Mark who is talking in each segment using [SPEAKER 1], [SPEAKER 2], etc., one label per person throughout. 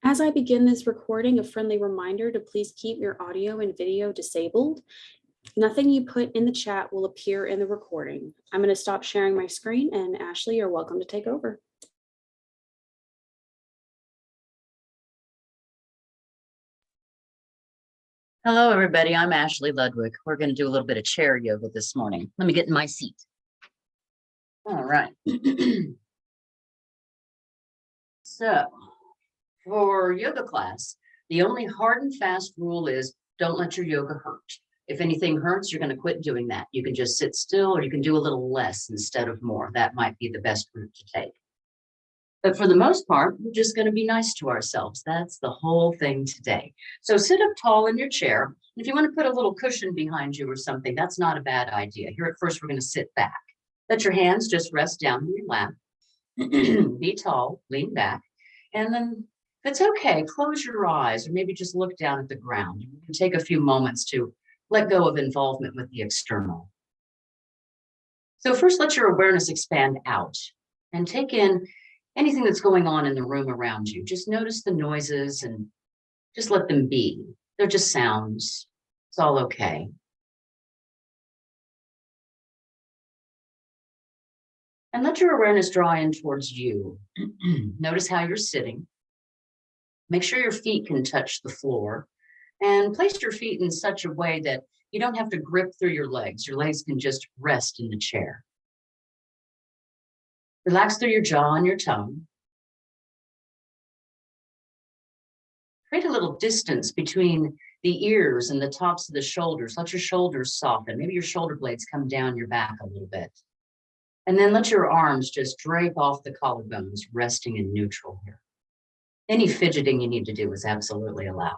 [SPEAKER 1] As I begin this recording, a friendly reminder to please keep your audio and video disabled. Nothing you put in the chat will appear in the recording. I'm going to stop sharing my screen, and Ashley, you're welcome to take over.
[SPEAKER 2] Hello, everybody. I'm Ashley Ludwig. We're going to do a little bit of chair yoga this morning. Let me get in my seat. All right. So for yoga class, the only hard and fast rule is don't let your yoga hurt. If anything hurts, you're going to quit doing that. You can just sit still, or you can do a little less instead of more. That might be the best route to take. But for the most part, we're just going to be nice to ourselves. That's the whole thing today. So sit up tall in your chair. If you want to put a little cushion behind you or something, that's not a bad idea. Here at first, we're going to sit back. Let your hands just rest down in your lap. Be tall, lean back. And then if it's okay, close your eyes or maybe just look down at the ground. You can take a few moments to let go of involvement with the external. So first, let your awareness expand out and take in anything that's going on in the room around you. Just notice the noises and just let them be. They're just sounds. It's all okay. And let your awareness draw in towards you. Notice how you're sitting. Make sure your feet can touch the floor and place your feet in such a way that you don't have to grip through your legs. Your legs can just rest in the chair. Relax through your jaw and your tongue. Create a little distance between the ears and the tops of the shoulders. Let your shoulders soften. Maybe your shoulder blades come down your back a little bit. And then let your arms just drape off the collarbones, resting in neutral here. Any fidgeting you need to do is absolutely allowed.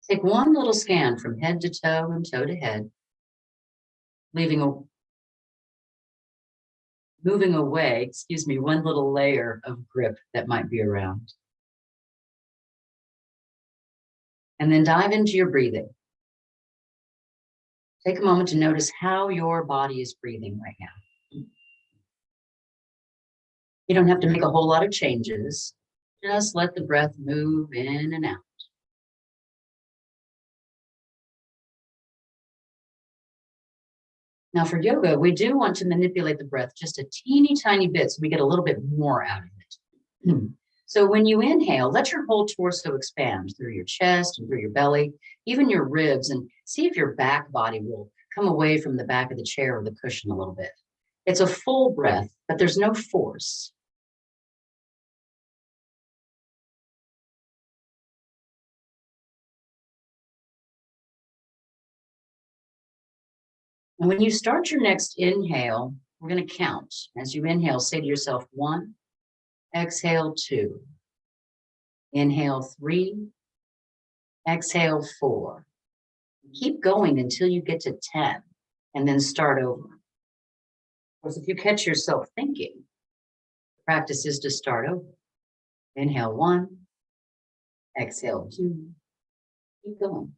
[SPEAKER 2] Take one little scan from head to toe and toe to head, moving away, one little layer of grip that might be around. And then dive into your breathing. Take a moment to notice how your body is breathing right now. You don't have to make a whole lot of changes. Just let the breath move in and out. Now for yoga, we do want to manipulate the breath just a teeny tiny bit so we get a little bit more out of it. So when you inhale, let your whole torso expand through your chest and through your belly, even your ribs, and see if your back body will come away from the back of the chair or the cushion a little bit. It's a full breath, but there's no force. And when you start your next inhale, we're going to count. As you inhale, say to yourself 1, exhale 2, inhale 3, exhale 4. Keep going until you get to 10 and then start over. Of course, if you catch yourself thinking, the practice is to start over. Inhale 1, exhale 2, keep going.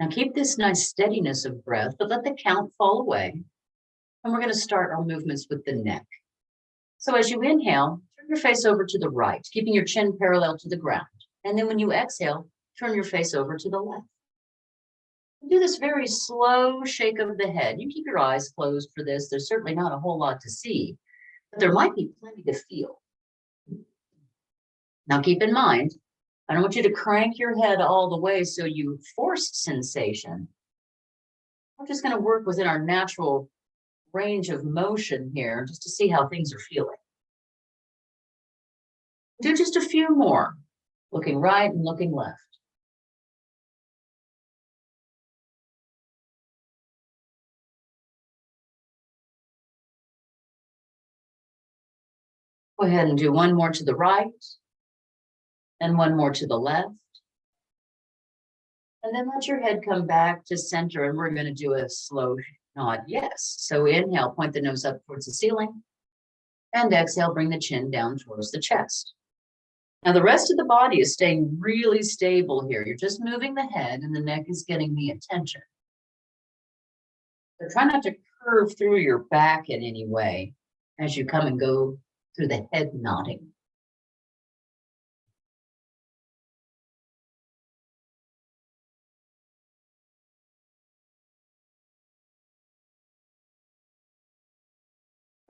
[SPEAKER 2] Now keep this nice steadiness of breath, but let the count fall away. And we're going to start our movements with the neck. So as you inhale, turn your face over to the right, keeping your chin parallel to the ground. And then when you exhale, turn your face over to the left. Do this very slow shake of the head. You keep your eyes closed for this. There's certainly not a whole lot to see, but there might be plenty to feel. Now keep in mind, I don't want you to crank your head all the way so you force sensation. We're just going to work within our natural range of motion here just to see how things are feeling. Do just a few more. looking right and looking left. Go ahead and do one more to the right and one more to the left. And then let your head come back to center, and we're going to do a slow nod yes. So inhale, point the nose up towards the ceiling, and exhale, bring the chin down towards the chest. Now the rest of the body is staying really stable here. You're just moving the head and the neck is getting the attention. So try not to curve through your back in any way as you come and go through the head nodding.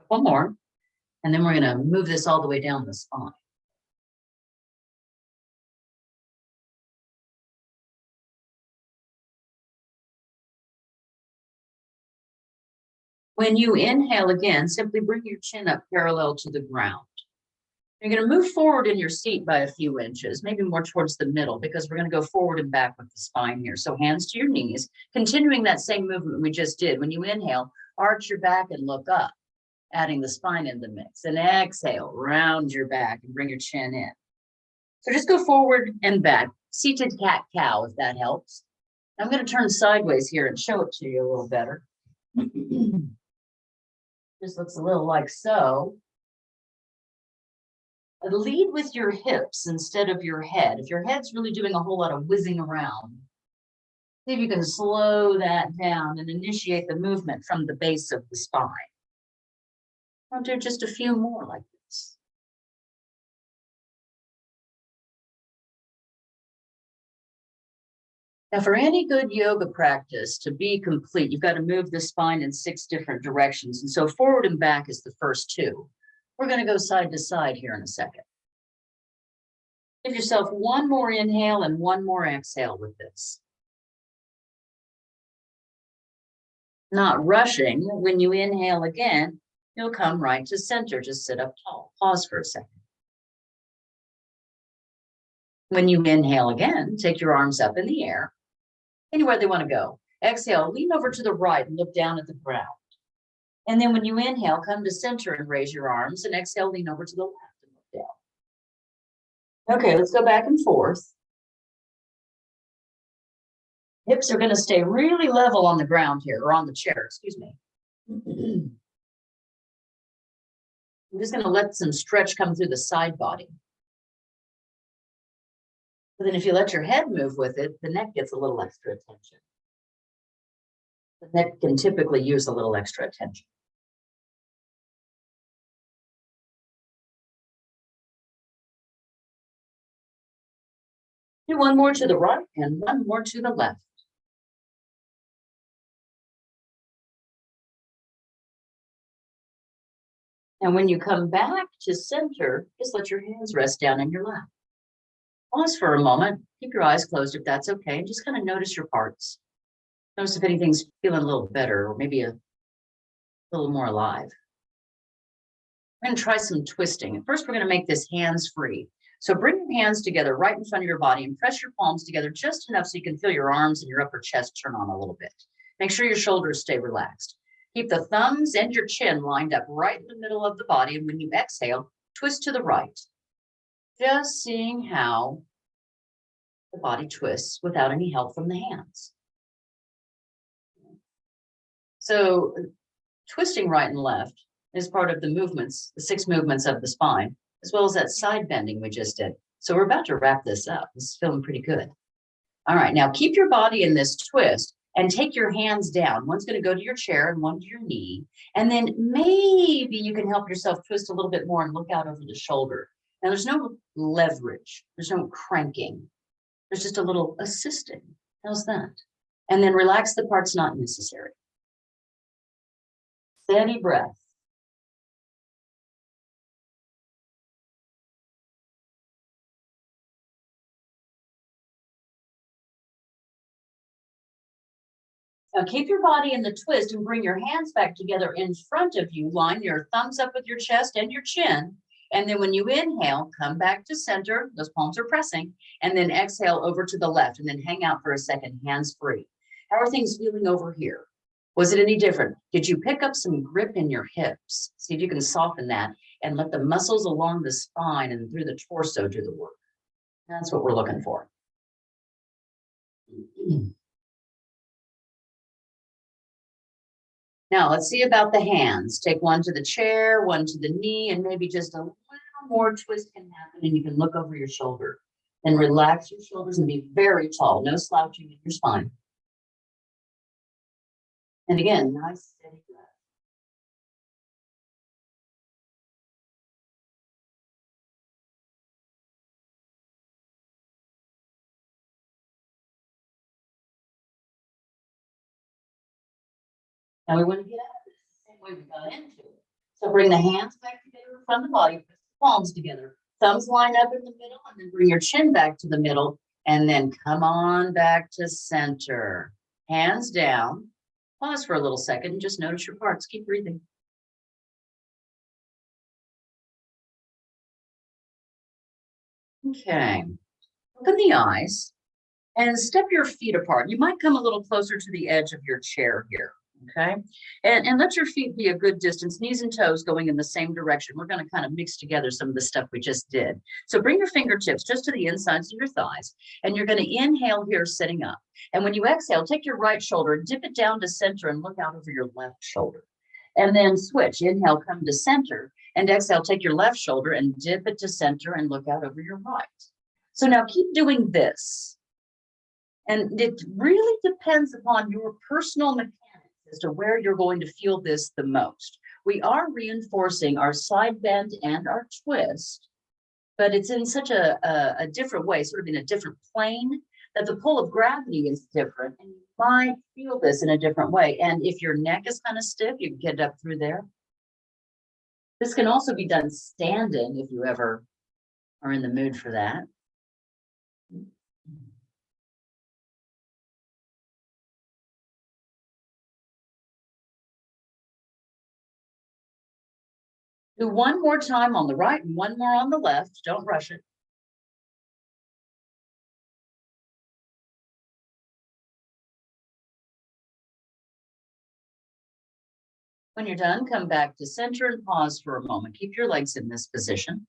[SPEAKER 2] One more, and then we're going to move this all the way down the spine. When you inhale again, simply bring your chin up parallel to the ground. You're going to move forward in your seat by a few inches, maybe more towards the middle, because we're going to go forward and back with the spine here. So hands to your knees, continuing that same movement we just did. When you inhale, arch your back and look up, adding the spine in the mix. And exhale, round your back and bring your chin in. So just go forward and back, seated cat-cow, if that helps. I'm going to turn sideways here and show it to you a little better. This looks a little like so. Lead with your hips instead of your head. If your head's really doing a whole lot of whizzing around, see if you can slow that down and initiate the movement from the base of the spine. I'll do just a few more like this. Now, for any good yoga practice to be complete, you've got to move the spine in 6 different directions. And so forward and back is the first 2. We're going to go side to side here in a second. Give yourself one more inhale and one more exhale with this. Not rushing. When you inhale again, you'll come right to center. Just sit up tall. Pause for a second. When you inhale again, take your arms up in the air, anywhere they want to go. Exhale, lean over to the right and look down at the ground. And then when you inhale, come to center and raise your arms, and exhale, lean over to the left and look down. Okay, let's go back and forth. Hips are going to stay really level on the ground here, or on the chair, excuse me. I'm just going to let some stretch come through the side body. But then if you let your head move with it, the neck gets a little extra attention. The neck can typically use a little extra attention. Do one more to the right and one more to the left. And when you come back to center, just let your hands rest down in your lap. Pause for a moment. Keep your eyes closed if that's okay. And just kind of notice your parts. Notice if anything's feeling a little better or maybe a little more alive. We're going to try some twisting. And first, we're going to make this hands-free. So bring your hands together right in front of your body and press your palms together just enough so you can feel your arms and your upper chest turn on a little bit. Make sure your shoulders stay relaxed. Keep the thumbs and your chin lined up right in the middle of the body. And when you exhale, twist to the right. Just seeing how the body twists without any help from the hands. So twisting right and left is part of the movements, the 6 movements of the spine, as well as that side bending we just did. So we're about to wrap this up. This is feeling pretty good. All right, now keep your body in this twist and take your hands down. One's going to go to your chair and one to your knee. And then maybe you can help yourself twist a little bit more and look out over the shoulder. Now there's no leverage. There's no cranking. There's just a little assisting. How's that? And then relax the parts not necessary. Steady breath. Now keep your body in the twist and bring your hands back together in front of you. Line your thumbs up with your chest and your chin. And then when you inhale, come back to center, those palms are pressing, and then exhale over to the left, and then hang out for a second, hands free. How are things feeling over here? Was it any different? Did you pick up some grip in your hips? See if you can soften that and let the muscles along the spine and through the torso do the work. That's what we're looking for. Now let's see about the hands. Take one to the chair, one to the knee, and maybe just a little more twist can happen, and you can look over your shoulder and relax your shoulders and be very tall. No slouching in your spine. And again, nice steady breath. Now we want to get out of this the same way we got into it. So bring the hands back together in front of the body, put the palms together. Thumbs line up in the middle, and then bring your chin back to the middle, and then come on back to center. Hands down. Pause for a little second and just notice your parts. Keep breathing. Okay. Open the eyes and step your feet apart. You might come a little closer to the edge of your chair here. Okay. And let your feet be a good distance, knees and toes going in the same direction. We're going to kind of mix together some of the stuff we just did. So bring your fingertips just to the insides of your thighs, and you're going to inhale here, sitting up. And when you exhale, take your right shoulder, dip it down to center, and look out over your left shoulder. And then switch. Inhale, come to center, and exhale, take your left shoulder and dip it to center and look out over your right. So now keep doing this. And it really depends upon your personal mechanics as to where you're going to feel this the most. We are reinforcing our side bend and our twist, but it's in such a different way, sort of in a different plane, that the pull of gravity is different, and you might feel this in a different way. And if your neck is kind of stiff, you can get it up through there. This can also be done standing if you ever are in the mood for that. Do one more time on the right and one more on the left. Don't rush it. When you're done, come back to center and pause for a moment. Keep your legs in this position.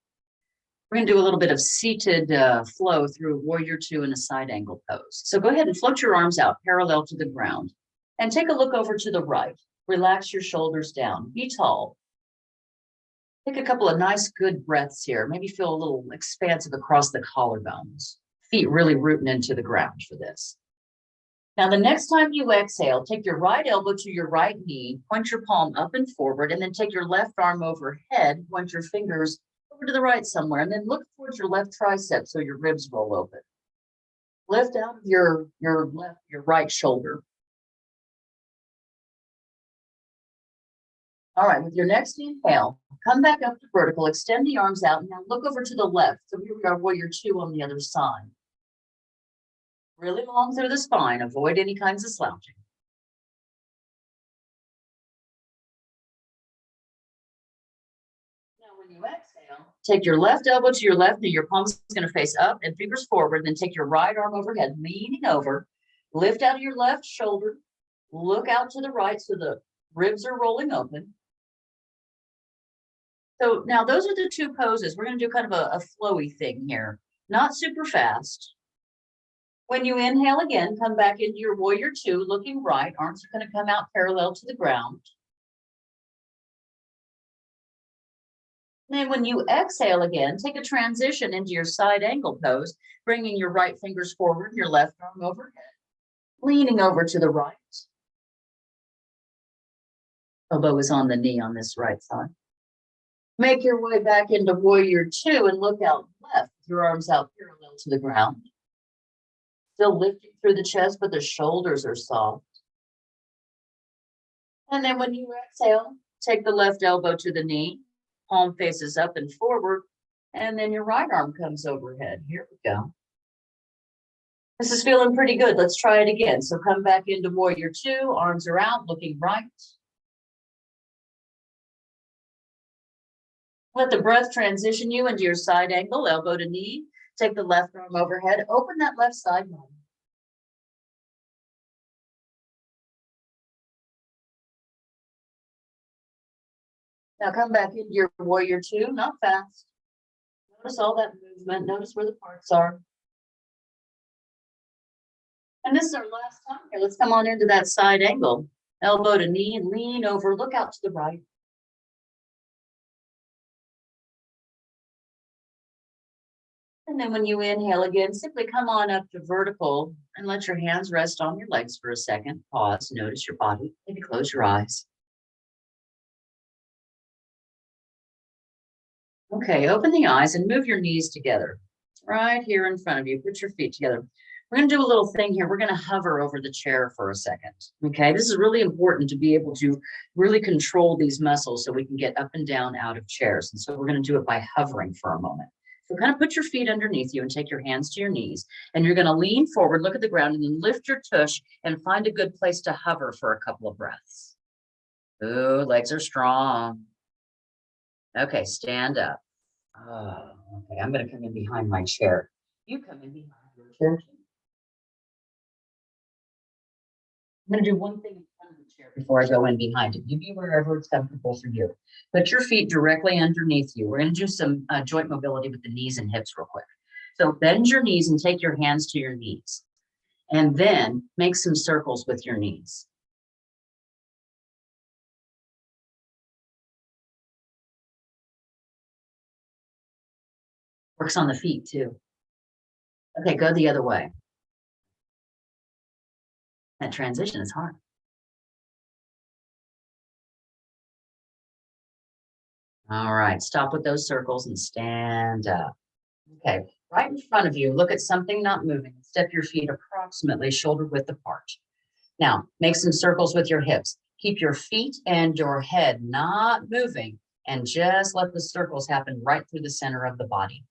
[SPEAKER 2] We're going to do a little bit of seated flow through warrior two in a side angle pose. So go ahead and float your arms out parallel to the ground and take a look over to the right. Relax your shoulders down. Be tall. Take a couple of nice, good breaths here. Maybe feel a little expansive across the collarbones. Feet really rooting into the ground for this. Now, the next time you exhale, take your right elbow to your right knee, point your palm up and forward, and then take your left arm overhead, point your fingers over to the right somewhere, and then look towards your left tricep so your ribs roll open. Lift out of your right shoulder. All right, with your next inhale, come back up to vertical, extend the arms out, and now look over to the left. So here we are, warrior two on the other side. Really long through the spine, avoid any kinds of slouching. Now, when you exhale, take your left elbow to your left knee, your palm is going to face up and fingers forward, then take your right arm overhead, leaning over, lift out of your left shoulder, look out to the right so the ribs are rolling open. So now those are the two poses. We're going to do kind of a flowy thing here, not super fast. When you inhale again, come back into your warrior two, looking right. Arms are going to come out parallel to the ground. And then when you exhale again, take a transition into your side angle pose, bringing your right fingers forward, your left arm overhead, leaning over to the right. Elbow is on the knee on this right side. Make your way back into warrior two and look out left, your arms out parallel to the ground. Still lifting through the chest, but the shoulders are soft. And then when you exhale, take the left elbow to the knee, palm faces up and forward, and then your right arm comes overhead. Here we go. This is feeling pretty good. Let's try it again. So come back into warrior two, arms are out, looking right. Let the breath transition you into your side angle, elbow to knee. Take the left arm overhead. Open that left side body. Now come back into your warrior two, not fast. Notice all that movement. Notice where the parts are. And this is our last time here. Let's come on into that side angle. Elbow to knee and lean over. Look out to the right. And then when you inhale again, simply come on up to vertical and let your hands rest on your legs for a second. Pause, notice your body. Maybe close your eyes. Okay, open the eyes and move your knees together. Right here in front of you, put your feet together. We're gonna do a little thing here. We're gonna hover over the chair for a second. Okay, this is really important to be able to really control these muscles so we can get up and down out of chairs. And so we're gonna do it by hovering for a moment. So kind of put your feet underneath you and take your hands to your knees. And you're gonna lean forward, look at the ground, and then lift your tush and find a good place to hover for a couple of breaths. Ooh, legs are strong. Okay, stand up. Oh, okay, I'm gonna come in behind my chair. You come in behind your chair. I'm gonna do one thing in front of the chair before I go in behind it. You be wherever it's comfortable for you. Put your feet directly underneath you. We're gonna do some joint mobility with the knees and hips real quick. So bend your knees and take your hands to your knees. And then make some circles with your knees. Works on the feet too. Okay, go the other way. That transition is hard. All right, stop with those circles and stand up. Okay, right in front of you, look at something not moving. Step your feet approximately shoulder width apart. Now, make some circles with your hips. Keep your feet and your head not moving and just let the circles happen right through the center of the body.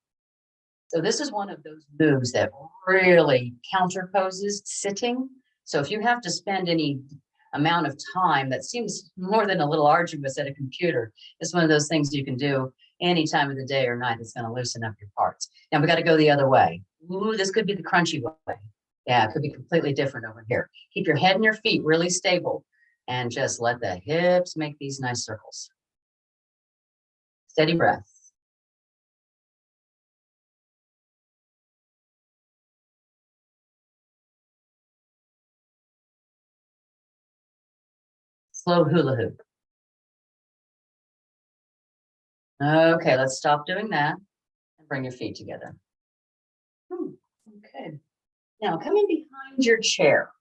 [SPEAKER 2] So this is one of those moves that really counterposes sitting. So if you have to spend any amount of time that seems more than a little arduous at a computer, it's one of those things you can do any time of the day or night that's going to loosen up your parts. Now we got to go the other way. Ooh, this could be the crunchy way. Yeah, it could be completely different over here. Keep your head and your feet really stable and just let the hips make these nice circles. Steady breath. Slow hula hoop. Okay, let's stop doing that and bring your feet together. Okay. Now come in behind your chair.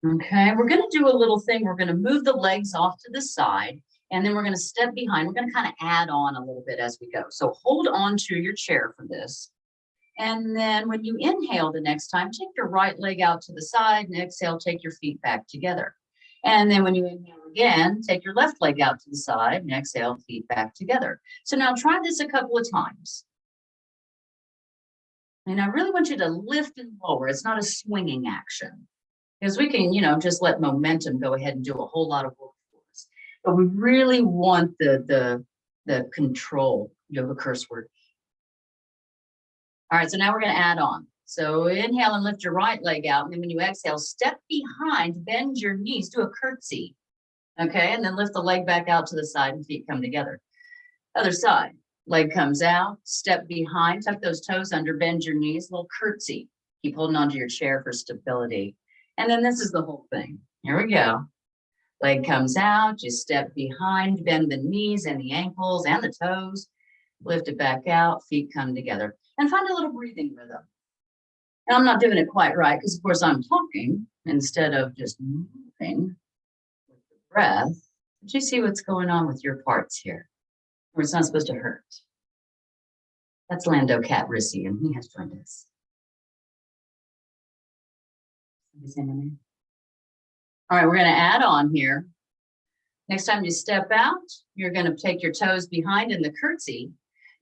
[SPEAKER 2] Okay, we're going to do a little thing. We're going to move the legs off to the side, and then we're going to step behind. We're going to kind of add on a little bit as we go. So hold on to your chair for this. And then when you inhale the next time, take your right leg out to the side, and exhale, take your feet back together. And then when you inhale again, take your left leg out to the side, and exhale, feet back together. So now try this a couple of times. And I really want you to lift and lower. It's not a swinging action. Because we can, just let momentum go ahead and do a whole lot of work for us. But we really want the control, yoga curse word. All right, so now we're going to add on. So inhale and lift your right leg out. And then when you exhale, step behind, bend your knees, do a curtsy. Okay, and then lift the leg back out to the side and feet come together. Other side, leg comes out, step behind, tuck those toes under, bend your knees, little curtsy. Keep holding onto your chair for stability. And then this is the whole thing. Here we go. Leg comes out, you step behind, bend the knees and the ankles and the toes, lift it back out, feet come together. And find a little breathing rhythm. And I'm not doing it quite right because, of course, I'm talking instead of just moving with the breath. But you see what's going on with your parts here, where it's not supposed to hurt. That's Lando Catrisi, and he has joined us. All right, we're going to add on here. Next time you step out, you're going to take your toes behind in the curtsy.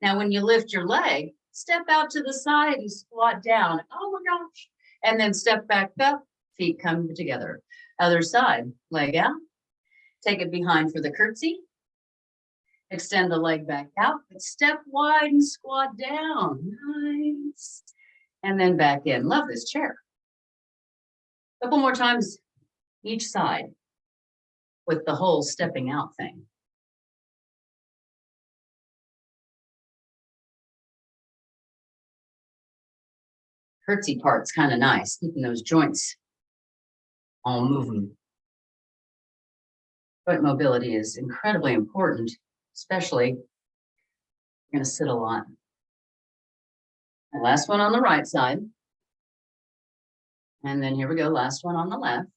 [SPEAKER 2] Now, when you lift your leg, step out to the side and squat down. Oh my gosh. And then step back up, feet come together. Other side, leg out. Take it behind for the curtsy. Extend the leg back out, but step wide and squat down. Nice. And then back in. Love this chair. A couple more times each side with the whole stepping out thing. Curtsy part's kind of nice, keeping those joints all moving. Joint mobility is incredibly important, especially if you're going to sit a lot. The last one on the right side. And then here we go, last one on the left.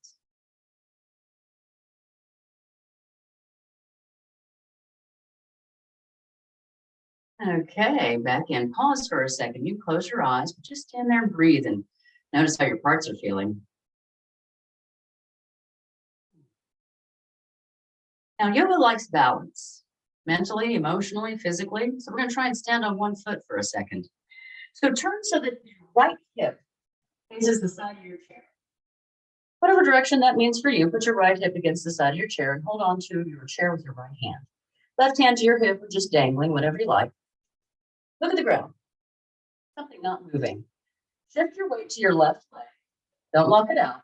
[SPEAKER 2] Okay, back in. Pause for a second. You close your eyes, but just stand there and breathe and notice how your parts are feeling. Now, yoga likes balance, mentally, emotionally, physically. So we're going to try and stand on one foot for a second. So turn so that your right hip faces the side of your chair. Whatever direction that means for you, put your right hip against the side of your chair and hold on to your chair with your right hand. Left hand to your hip or just dangling, whatever you like. Look at the ground. Something not moving. Shift your weight to your left leg. Don't lock it out.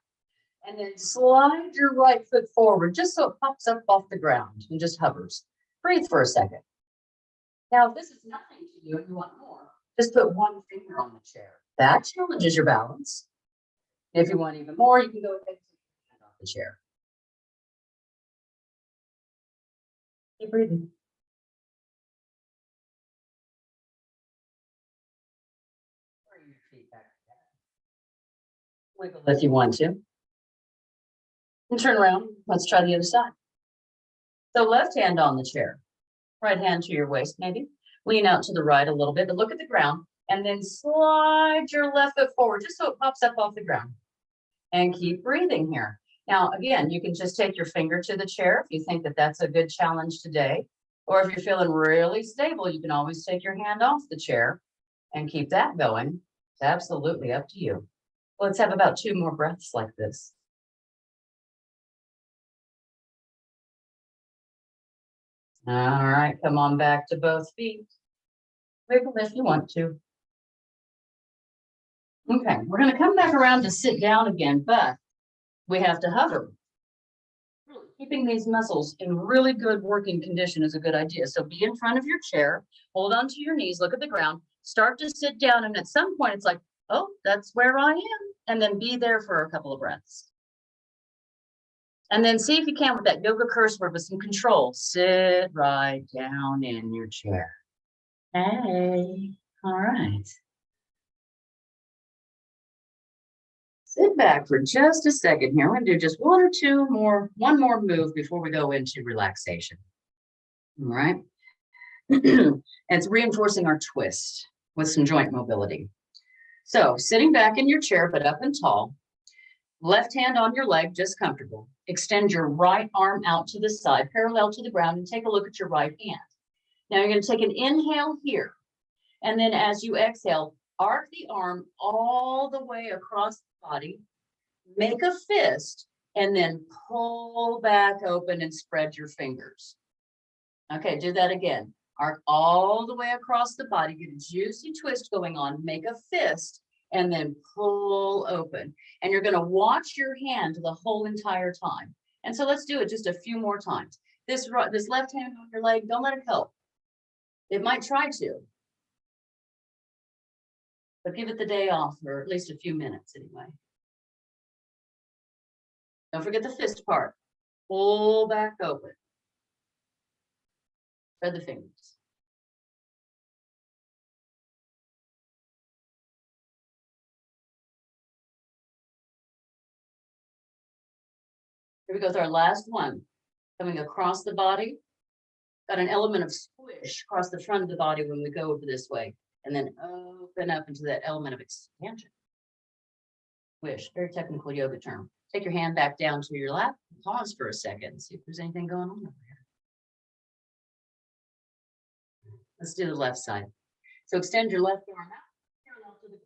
[SPEAKER 2] And then slide your right foot forward just so it pops up off the ground and just hovers. Breathe for a second. Now, if this is nothing to you and you want more, just put one finger on the chair. That challenges your balance. If you want even more, you can go ahead and take your hand off the chair. Keep breathing. Bring your feet back together. Wiggle if you want to. And turn around. Let's try the other side. So left hand on the chair. Right hand to your waist, maybe. Lean out to the right a little bit, but look at the ground. And then slide your left foot forward just so it pops up off the ground. And keep breathing here. Now, again, you can just take your finger to the chair if you think that that's a good challenge today. Or if you're feeling really stable, you can always take your hand off the chair and keep that going. It's absolutely up to you. Let's have about 2 more breaths like this. All right, come on back to both feet. Wiggle if you want to. Okay, we're going to come back around to sit down again, but we have to hover. Keeping these muscles in really good working condition is a good idea. So be in front of your chair, hold on to your knees, look at the ground, start to sit down, and at some point it's like, oh, that's where I am, and then be there for a couple of breaths. And then see if you can with that yoga curse word with some control. Sit right down in your chair. Hey, all right. Sit back for just a second here. We're going to do just one more move before we go into relaxation. All right. And it's reinforcing our twist with some joint mobility. So sitting back in your chair, but up and tall. Left hand on your leg, just comfortable. Extend your right arm out to the side, parallel to the ground, and take a look at your right hand. Now you're going to take an inhale here. And then as you exhale, arc the arm all the way across the body, make a fist, and then pull back open and spread your fingers. Okay, do that again. Arc all the way across the body, get a juicy twist going on, make a fist, and then pull open. And you're going to watch your hand the whole entire time. And so let's do it just a few more times. This left hand on your leg, don't let it help. It might try to. But give it the day off for at least a few minutes anyway. Don't forget the fist part. Pull back open. Spread the fingers. Here we go with our last one. Coming across the body. Got an element of squish across the front of the body when we go over this way. And then open up into that element of expansion. Squish, very technical yoga term. Take your hand back down to your lap. Pause for a second. See if there's anything going on over here. Let's do the left side. So extend your left arm out. Parallel to the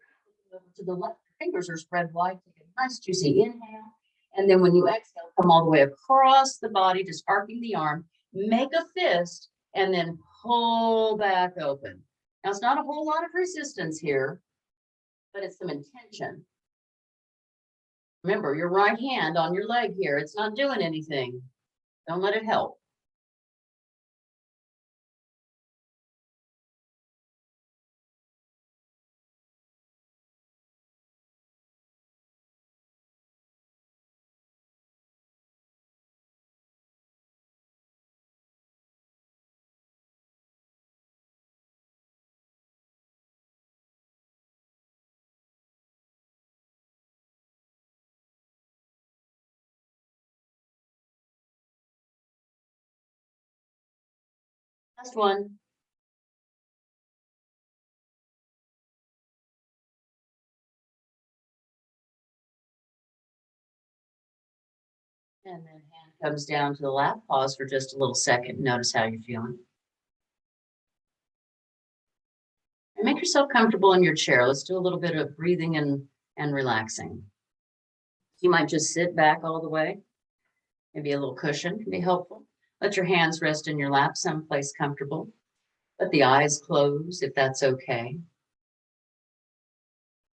[SPEAKER 2] ground. To the left. Your fingers are spread wide. Take a nice juicy inhale. And then when you exhale, come all the way across the body, just arcing the arm, make a fist, and then pull back open. Now, it's not a whole lot of resistance here, but it's some intention. Remember, your right hand on your leg here, it's not doing anything. Don't let it help. Last one. And then hand comes down to the lap. Pause for just a little second. Notice how you're feeling. And make yourself comfortable in your chair. Let's do a little bit of breathing and relaxing. You might just sit back all the way. Maybe a little cushion can be helpful. Let your hands rest in your lap someplace comfortable. Let the eyes close if that's okay.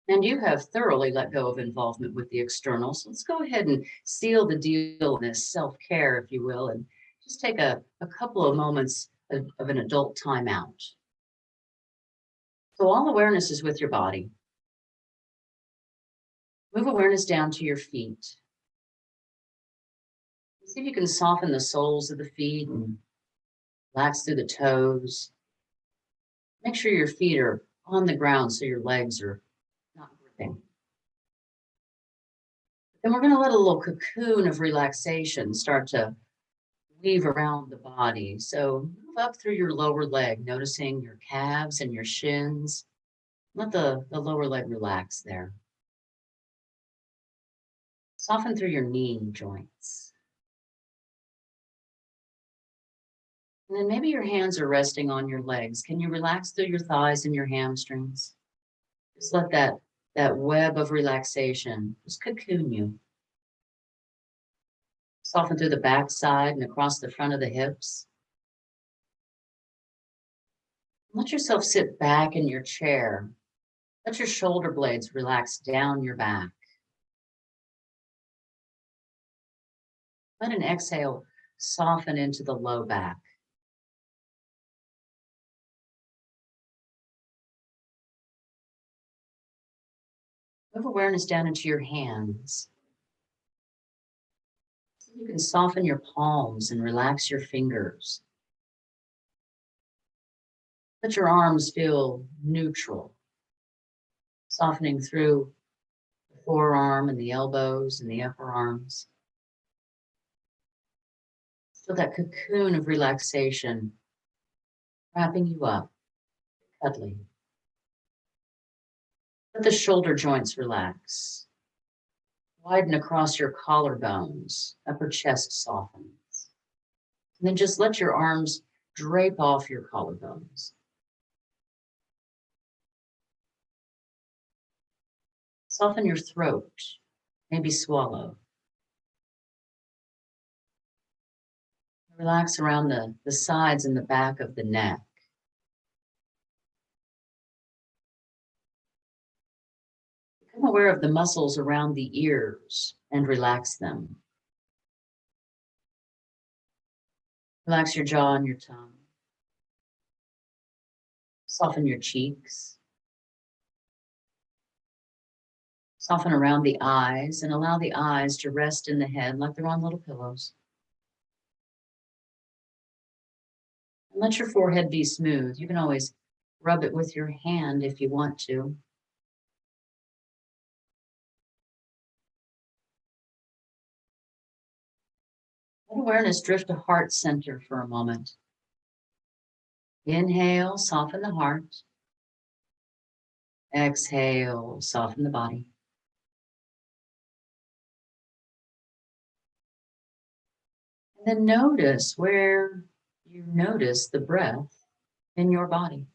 [SPEAKER 2] And you have thoroughly let go of involvement with the external. So let's go ahead and seal the deal in this self-care, if you will, and just take a couple of moments of an adult timeout. So all awareness is with your body. Move awareness down to your feet. See if you can soften the soles of the feet and relax through the toes. Make sure your feet are on the ground so your legs are not gripping. Then we're going to let a little cocoon of relaxation start to weave around the body. So move up through your lower leg, noticing your calves and your shins. Let the lower leg relax there. Soften through your knee joints. And then maybe your hands are resting on your legs. Can you relax through your thighs and your hamstrings? Just let that web of relaxation just cocoon you. Soften through the backside and across the front of the hips. Let yourself sit back in your chair. Let your shoulder blades relax down your back. Let an exhale soften into the low back. Move awareness down into your hands. You can soften your palms and relax your fingers. Let your arms feel neutral, softening through the forearm and the elbows and the upper arms. Feel that cocoon of relaxation wrapping you up, cuddly. Let the shoulder joints relax. Widen across your collarbones, upper chest softens. And then just let your arms drape off your collarbones. Soften your throat, maybe swallow. Relax around the sides and the back of the neck. Become aware of the muscles around the ears and relax them. Relax your jaw and your tongue. Soften your cheeks. Soften around the eyes and allow the eyes to rest in the head like they're on little pillows. And let your forehead be smooth. You can always rub it with your hand if you want to. Let awareness drift to heart center for a moment. Inhale, soften the heart. Exhale, soften the body. And then notice where you notice the breath in your body.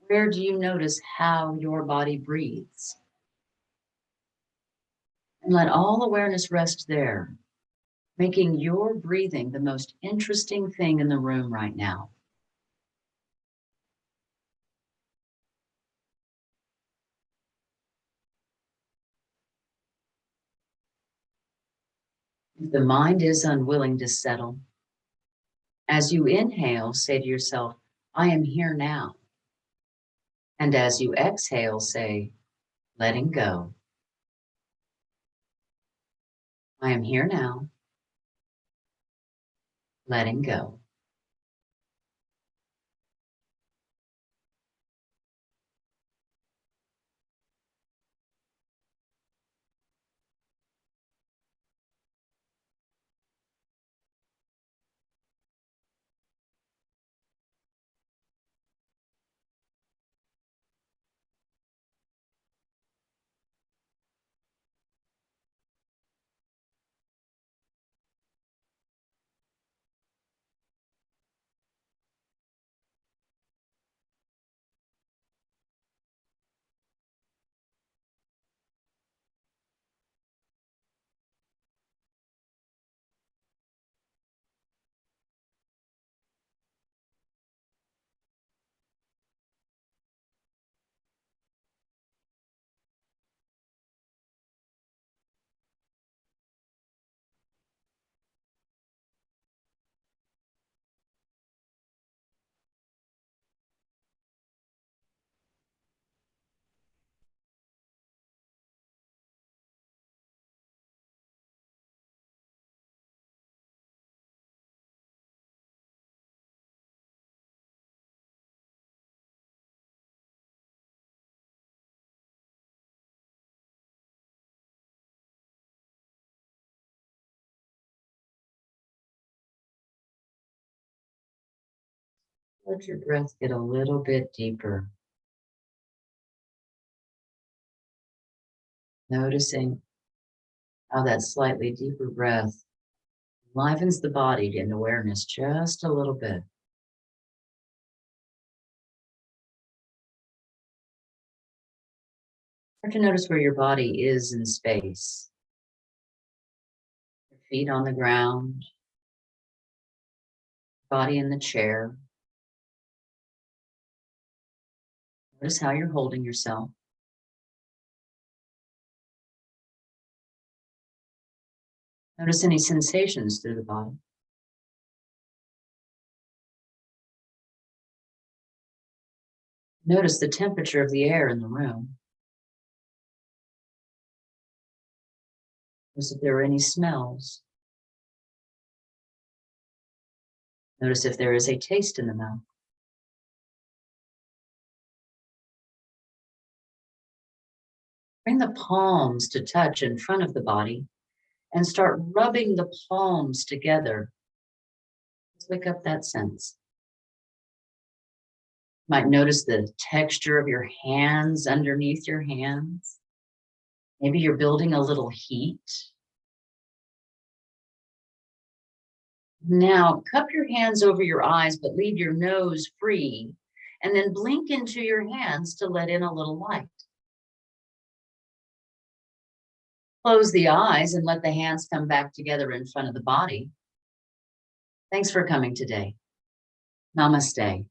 [SPEAKER 2] Where do you notice how your body breathes? And let all awareness rest there, making your breathing the most interesting thing in the room right now. If the mind is unwilling to settle, as you inhale, say to yourself, I am here now. And as you exhale, say, letting go. I am here now, letting go. Let your breath get a little bit deeper. Noticing how that slightly deeper breath livens the body in awareness just a little bit. Start to notice where your body is in space. Your feet on the ground, body in the chair. Notice how you're holding yourself. Notice any sensations through the body. Notice the temperature of the air in the room. Notice if there are any smells. Notice if there is a taste in the mouth. Bring the palms to touch in front of the body and start rubbing the palms together. Let's wake up that sense. You might notice the texture of your hands underneath your hands. Maybe you're building a little heat. Now, cup your hands over your eyes, but leave your nose free, and then blink into your hands to let in a little light. Close the eyes and let the hands come back together in front of the body. Thanks for coming today. Namaste.